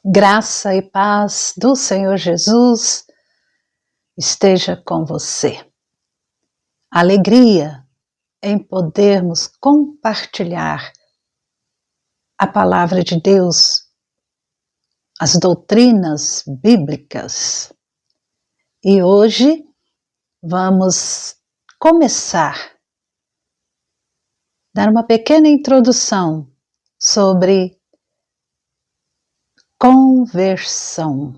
Graça e paz do Senhor Jesus esteja com você. Alegria em podermos compartilhar a palavra de Deus, as doutrinas bíblicas. E hoje vamos começar a dar uma pequena introdução sobre conversão,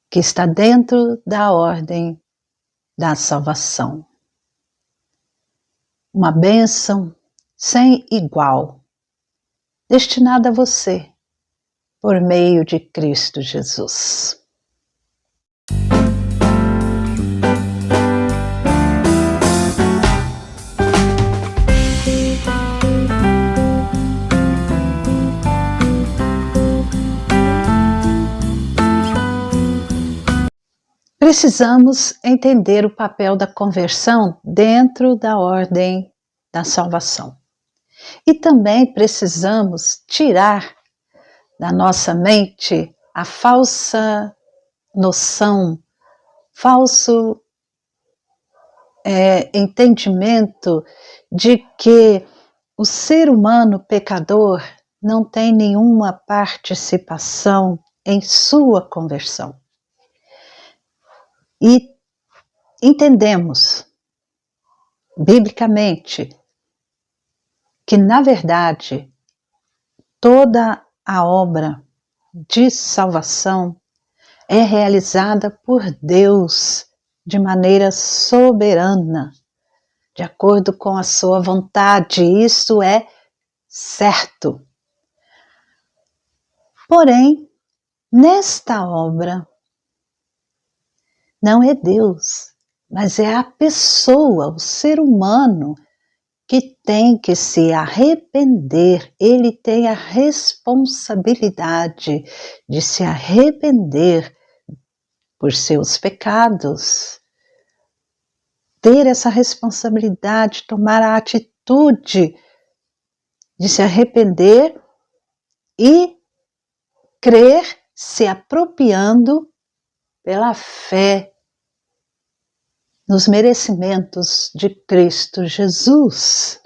que está dentro da ordem da salvação. Uma bênção sem igual, destinada a você, por meio de Cristo Jesus. Precisamos entender o papel da conversão dentro da ordem da salvação. E também precisamos tirar da nossa mente a falsa noção, falso entendimento de que o ser humano pecador não tem nenhuma participação em sua conversão. E entendemos, biblicamente, que, na verdade, toda a obra de salvação é realizada por Deus de maneira soberana, de acordo com a sua vontade. Isso é certo. Porém, nesta obra, não é Deus, mas é a pessoa, o ser humano, que tem que se arrepender. Ele tem a responsabilidade de se arrepender por seus pecados, ter essa responsabilidade, tomar a atitude de se arrepender e crer, se apropriando pela fé nos merecimentos de Cristo Jesus.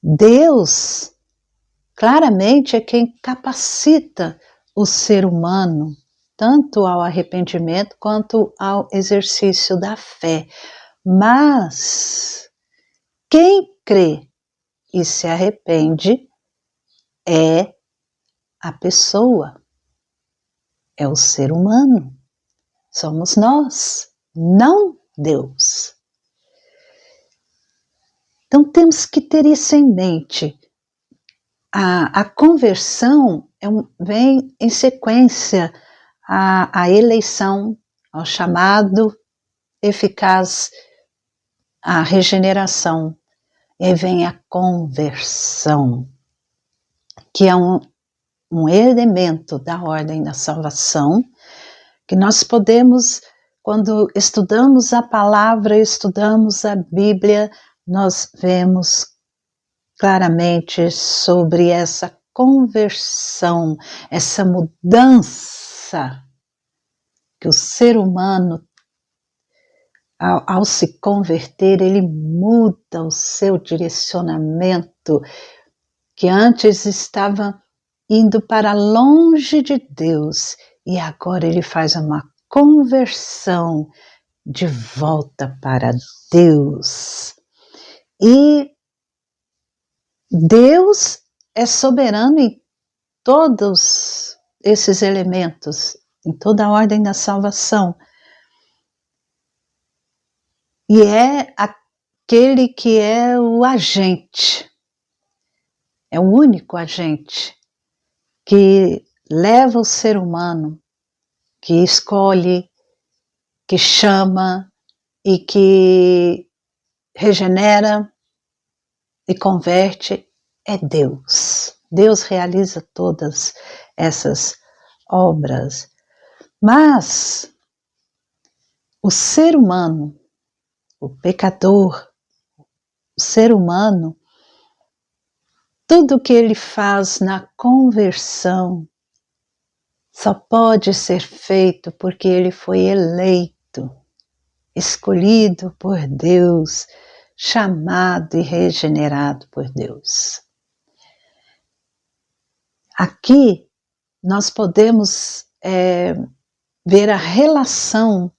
Deus, claramente, é quem capacita o ser humano, tanto ao arrependimento quanto ao exercício da fé. Mas quem crê e se arrepende é a pessoa, é o ser humano, somos nós, não Deus. Então temos que ter isso em mente. A conversão vem em sequência à eleição, ao chamado eficaz, à regeneração. E vem a conversão, que é um elemento da ordem da salvação, que nós podemos, quando estudamos a palavra, estudamos a Bíblia, nós vemos claramente sobre essa conversão, essa mudança que o ser humano, ao se converter, ele muda o seu direcionamento, que antes estava indo para longe de Deus, e agora ele faz uma conversão de volta para Deus. E Deus é soberano em todos esses elementos, em toda a ordem da salvação. E é aquele que é o agente, é o único agente que leva o ser humano, que escolhe, que chama e que regenera e converte, é Deus. Deus realiza todas essas obras. Mas o ser humano, o pecador, o ser humano tudo que ele faz na conversão só pode ser feito porque ele foi eleito, escolhido por Deus, chamado e regenerado por Deus. Aqui nós podemos ver a relação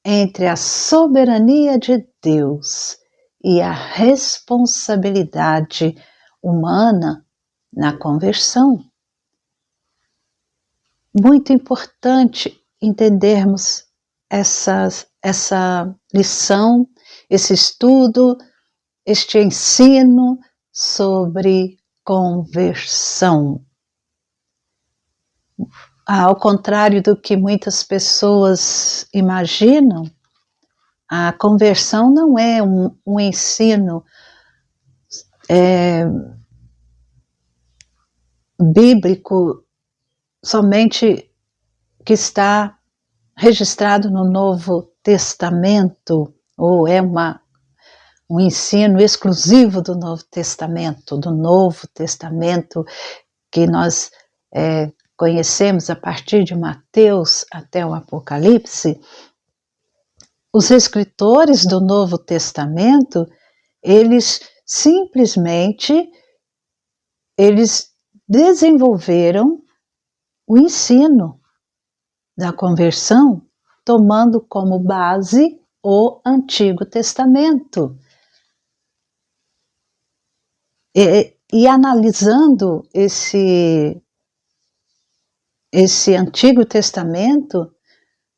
entre a soberania de Deus e a responsabilidade humana na conversão. Muito importante entendermos essa lição, esse estudo, este ensino sobre conversão. Ao contrário do que muitas pessoas imaginam, a conversão não é um ensino bíblico somente que está registrado no Novo Testamento, ou é um ensino exclusivo do Novo Testamento que nós conhecemos a partir de Mateus até o Apocalipse. Os escritores do Novo Testamento, eles simplesmente desenvolveram o ensino da conversão, tomando como base o Antigo Testamento. E analisando esse Antigo Testamento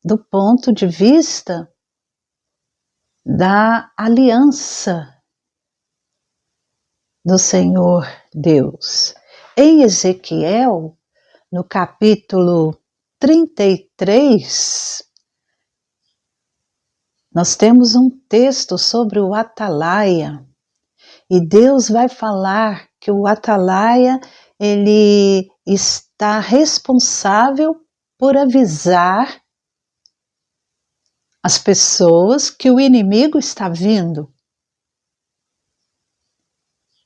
do ponto de vista da aliança do Senhor Deus. Em Ezequiel, no capítulo 33, nós temos um texto sobre o atalaia, e Deus vai falar que o atalaia, ele está responsável por avisar as pessoas que o inimigo está vindo.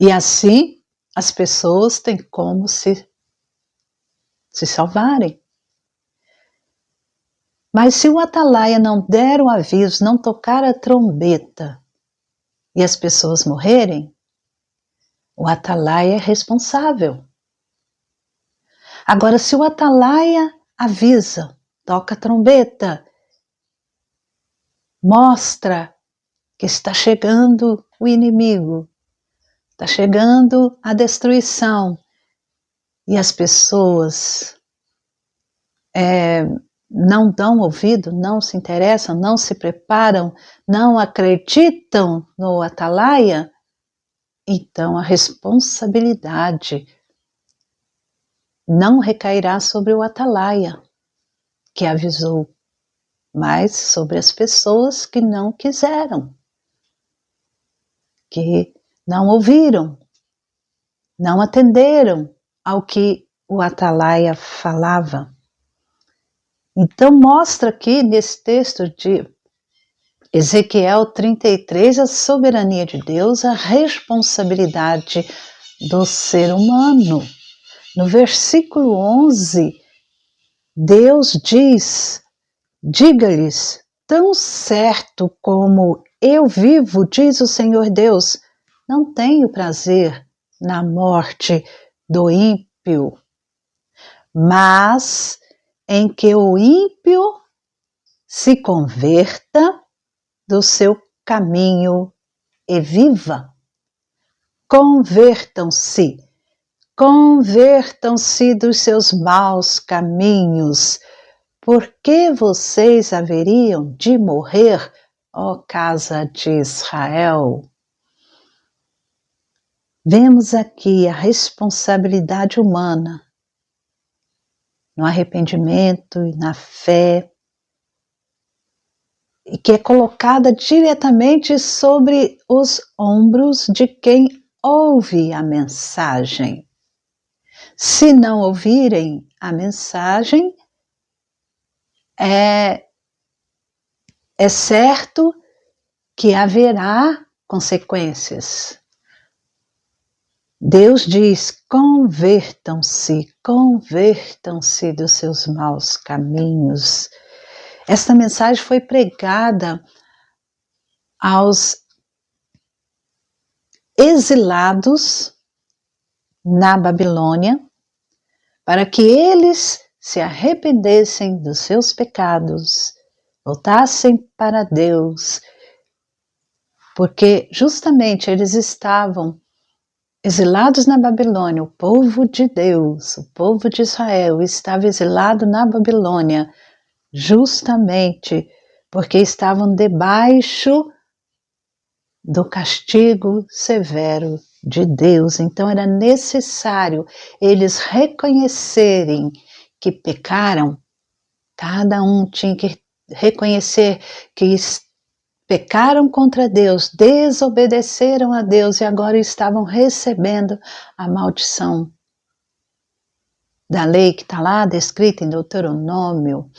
E assim, as pessoas têm como se salvarem. Mas se o atalaia não der o aviso, não tocar a trombeta e as pessoas morrerem, o atalaia é responsável. Agora, se o atalaia avisa, toca a trombeta, mostra que está chegando o inimigo, está chegando a destruição, e as pessoas não dão ouvido, não se interessam, não se preparam, não acreditam no atalaia, então a responsabilidade não recairá sobre o atalaia que avisou, mas sobre as pessoas que não quiseram, que não ouviram, não atenderam ao que o atalaia falava. Então mostra aqui nesse texto de Ezequiel 33 a soberania de Deus, a responsabilidade do ser humano. No versículo 11, Deus diz: diga-lhes, tão certo como eu vivo, diz o Senhor Deus, não tenho prazer na morte do ímpio, mas em que o ímpio se converta do seu caminho e viva. Convertam-se dos seus maus caminhos, porque vocês haveriam de morrer, ó casa de Israel. Vemos aqui a responsabilidade humana no arrependimento e na fé, e que é colocada diretamente sobre os ombros de quem ouve a mensagem. Se não ouvirem a mensagem, é certo que haverá consequências. Deus diz: convertam-se, convertam-se dos seus maus caminhos. Esta mensagem foi pregada aos exilados na Babilônia, para que eles se arrependessem dos seus pecados, voltassem para Deus, porque justamente eles estavam exilados na Babilônia. O povo de Deus, o povo de Israel estava exilado na Babilônia, justamente porque estavam debaixo do castigo severo de Deus. Então era necessário eles reconhecerem que pecaram. Cada um tinha que reconhecer que pecaram contra Deus, desobedeceram a Deus e agora estavam recebendo a maldição da lei que está lá descrita em Deuteronômio.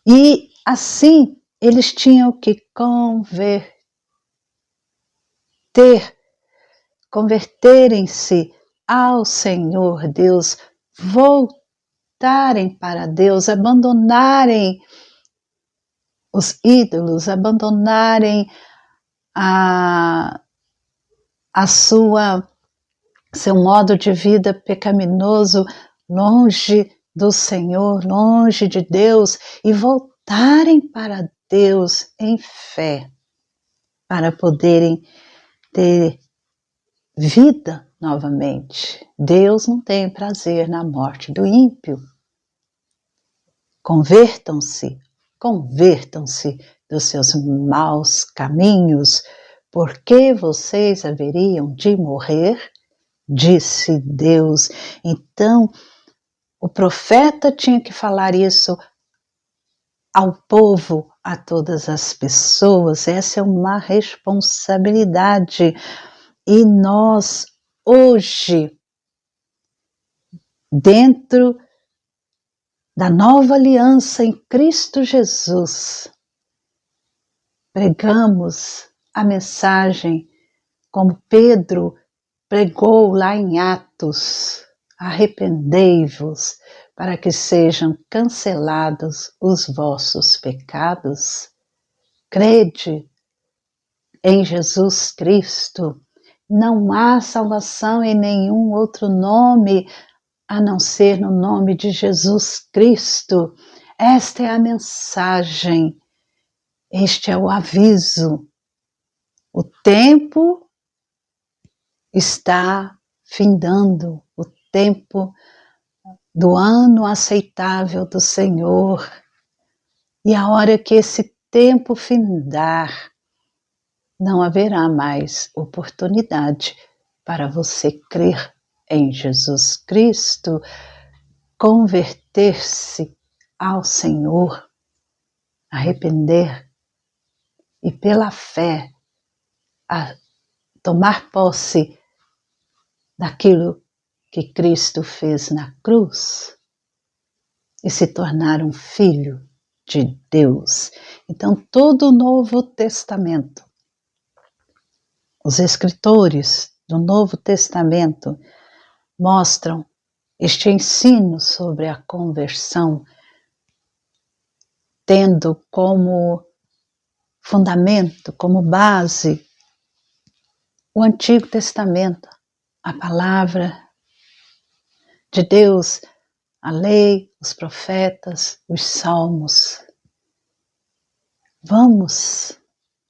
E assim eles tinham que converterem-se ao Senhor Deus, voltarem para Deus, abandonarem os ídolos, abandonarem seu modo de vida pecaminoso, longe do Senhor, longe de Deus, e voltarem para Deus em fé, para poderem ter vida novamente. Deus não tem prazer na morte do ímpio. Convertam-se, convertam-se dos seus maus caminhos, porque vocês haveriam de morrer, disse Deus. Então, o profeta tinha que falar isso ao povo, a todas as pessoas. Essa é uma responsabilidade. E nós, hoje, dentro da nova aliança em Cristo Jesus, pregamos a mensagem como Pedro pregou lá em Atos: arrependei-vos para que sejam cancelados os vossos pecados. Crede em Jesus Cristo. Não há salvação em nenhum outro nome a não ser no nome de Jesus Cristo. Esta é a mensagem, este é o aviso. O tempo está findando, o tempo do ano aceitável do Senhor. E a hora que esse tempo findar, não haverá mais oportunidade para você crer em Jesus Cristo, converter-se ao Senhor, arrepender e pela fé tomar posse daquilo que Cristo fez na cruz e se tornar um filho de Deus. Então, todo o Novo Testamento, os escritores do Novo Testamento mostram este ensino sobre a conversão, tendo como fundamento, como base, o Antigo Testamento, a palavra de Deus, a lei, os profetas, os salmos. Vamos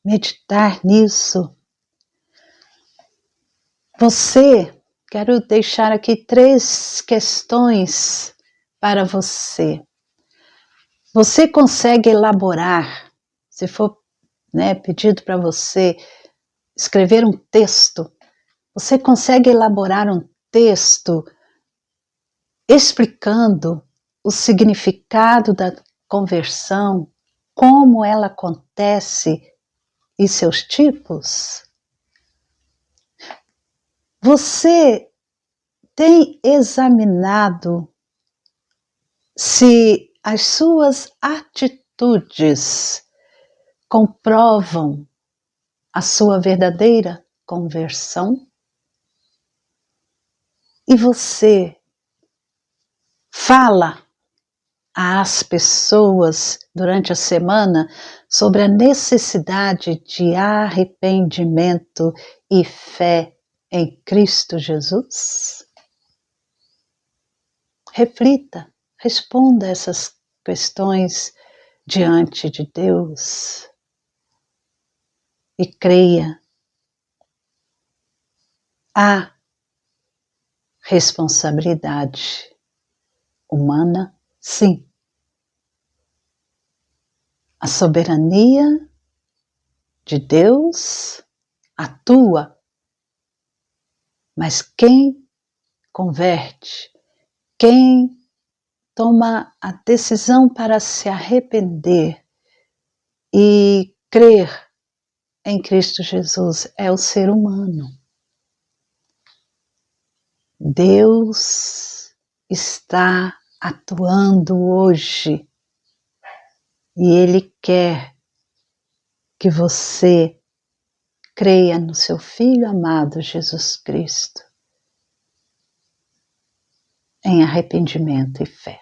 meditar nisso. Quero deixar aqui 3 questões para você. Você consegue elaborar, se for pedido para você escrever um texto, você consegue elaborar um texto explicando o significado da conversão, como ela acontece e seus tipos? Você tem examinado se as suas atitudes comprovam a sua verdadeira conversão? E você fala às pessoas durante a semana sobre a necessidade de arrependimento e fé em Cristo Jesus? Reflita, responda essas questões diante de Deus e creia. Há responsabilidade humana, sim. A soberania de Deus atua, mas quem converte, quem toma a decisão para se arrepender e crer em Cristo Jesus é o ser humano. Deus está atuando hoje e Ele quer que você creia no seu Filho amado Jesus Cristo em arrependimento e fé.